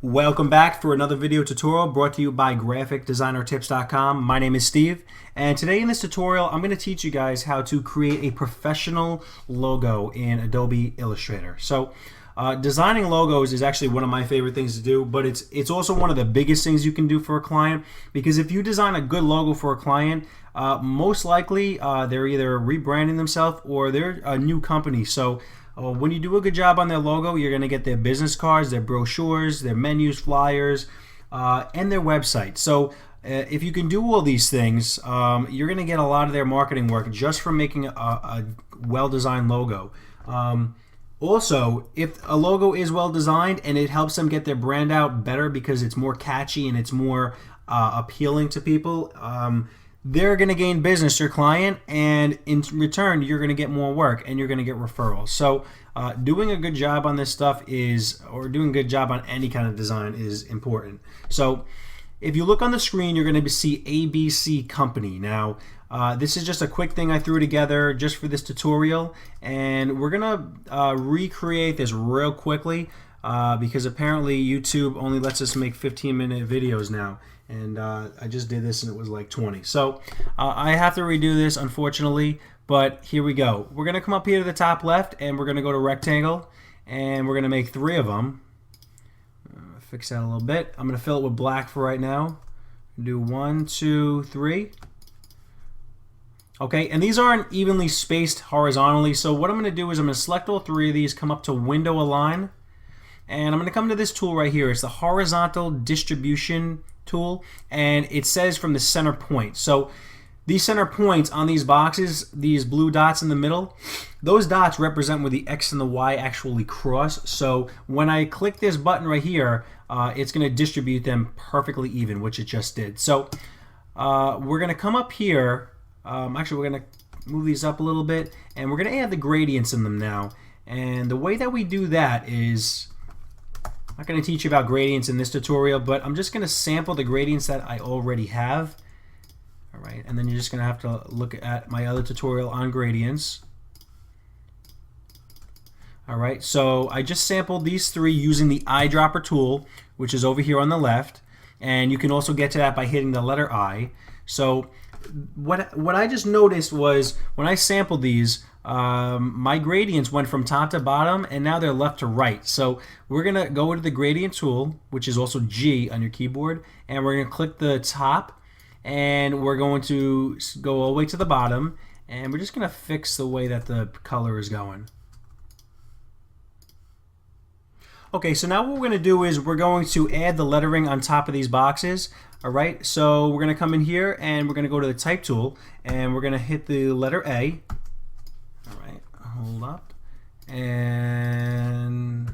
Welcome back for another video tutorial brought to you by GraphicDesignerTips.com. My name is Steve, and today in this tutorial I'm going to teach you guys how to create a professional logo in Adobe Illustrator. So designing logos is actually one of my favorite things to do, but it's also one of the biggest things you can do for a client, because if you design a good logo for a client, most likely they're either rebranding themselves or they're a new company. So when you do a good job on their logo, you're going to get their business cards, their brochures, their menus, flyers, and their website. So if you can do all these things, you're going to get a lot of their marketing work just from making a well-designed logo. Also, if a logo is well designed and it helps them get their brand out better because it's more catchy and it's more appealing to people, they're going to gain business, your client, and in return you're going to get more work and you're going to get referrals. So doing a good job on this stuff doing a good job on any kind of design is important. So if you look on the screen, you're going to see ABC Company. Now this is just a quick thing I threw together just for this tutorial, and we're going to recreate this real quickly because apparently YouTube only lets us make 15-minute videos now. And I just did this and it was like 20. So I have to redo this, unfortunately, but here we go. We're going to come up here to the top left and we're going to go to rectangle and we're going to make 3 of them. Fix that a little bit. I'm going to fill it with black for right now. Do 1, 2, 3. Okay, and these aren't evenly spaced horizontally, so what I'm going to do is I'm going to select all 3 of these, come up to Window Align, and I'm going to come to this tool right here. It's the Horizontal Distribution tool, and it says from the center point. So these center points on these boxes, these blue dots in the middle, those dots represent where the X and the Y actually cross. So when I click this button right here, it's going to distribute them perfectly even, which it just did. So we're going to come up here. Actually, we're going to move these up a little bit, and we're going to add the gradients in them now. And the way that we do that is, I'm not going to teach you about gradients in this tutorial, but I'm just going to sample the gradients that I already have. All right, and then you're just going to have to look at my other tutorial on gradients. All right, so I just sampled these 3 using the eyedropper tool, which is over here on the left, and you can also get to that by hitting the letter I. So what I just noticed was when I sampled these, my gradients went from top to bottom and now they're left to right. So we're gonna go to the gradient tool, which is also G on your keyboard, and we're gonna click the top and we're going to go all the way to the bottom, and we're just gonna fix the way that the color is going. Okay, so now what we're going to do is we're going to add the lettering on top of these boxes. All right, so we're going to come in here and we're going to go to the type tool and we're going to hit the letter A. All right, hold up. And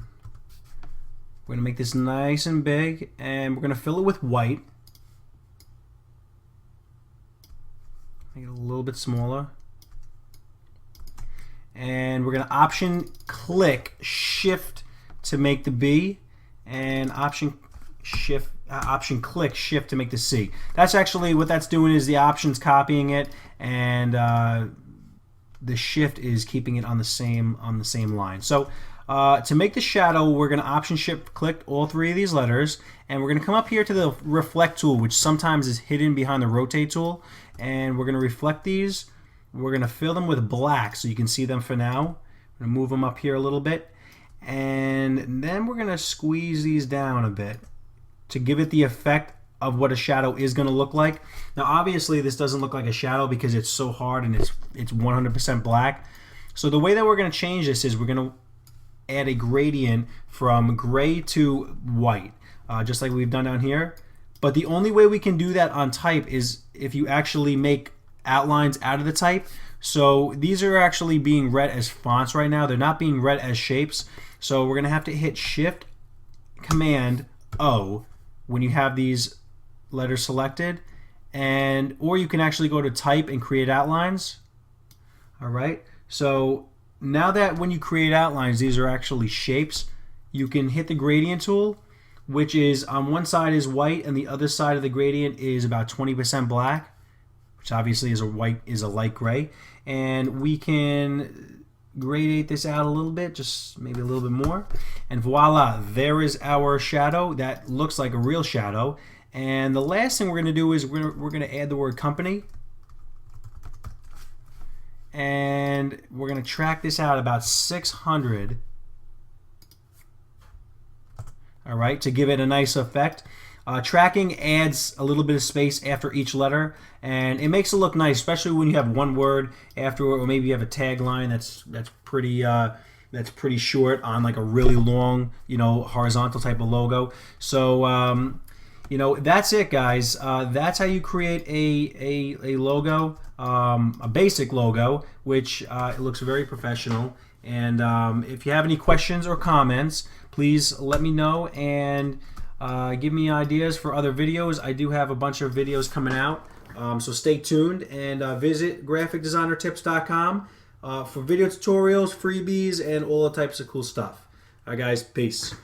we're going to make this nice and big, and we're going to fill it with white. Make it a little bit smaller. And we're going to option click shift to make the B, and option click shift to make the C. That's actually what that's doing, is the options copying it, and the shift is keeping it on the same line. So to make the shadow, we're going to option shift click all 3 of these letters, and we're going to come up here to the reflect tool, which sometimes is hidden behind the rotate tool, and we're going to reflect these. We're going to fill them with black so you can see them for now. I'm going to move them up here a little bit. And then we're going to squeeze these down a bit to give it the effect of what a shadow is going to look like. Now obviously this doesn't look like a shadow because it's so hard and it's 100% black. So the way that we're going to change this is we're going to add a gradient from gray to white, just like we've done down here. But the only way we can do that on type is if you actually make outlines out of the type. So these are actually being read as fonts right now. They're not being read as shapes. So we're going to have to hit Shift Command O when you have these letters selected, or you can actually go to type and create outlines. All right. So now that when you create outlines, these are actually shapes, you can hit the gradient tool, which is on one side is white and the other side of the gradient is about 20% black, which obviously is a light gray, and we can gradate this out a little bit, just maybe a little bit more, And voila, there is our shadow. That looks like a real shadow. And the last thing we're going to do is we're going to add the word company. And we're going to track this out about 600. All right, to give it a nice effect. Tracking adds a little bit of space after each letter, and it makes it look nice, especially when you have one word after it, or maybe you have a tagline that's pretty short on like a really long, horizontal type of logo. So that's it, guys. That's how you create a logo, a basic logo, which it looks very professional. And if you have any questions or comments, please let me know and give me ideas for other videos. I do have a bunch of videos coming out, so stay tuned and visit graphicdesignertips.com for video tutorials, freebies, and all the types of cool stuff. All right, guys, peace.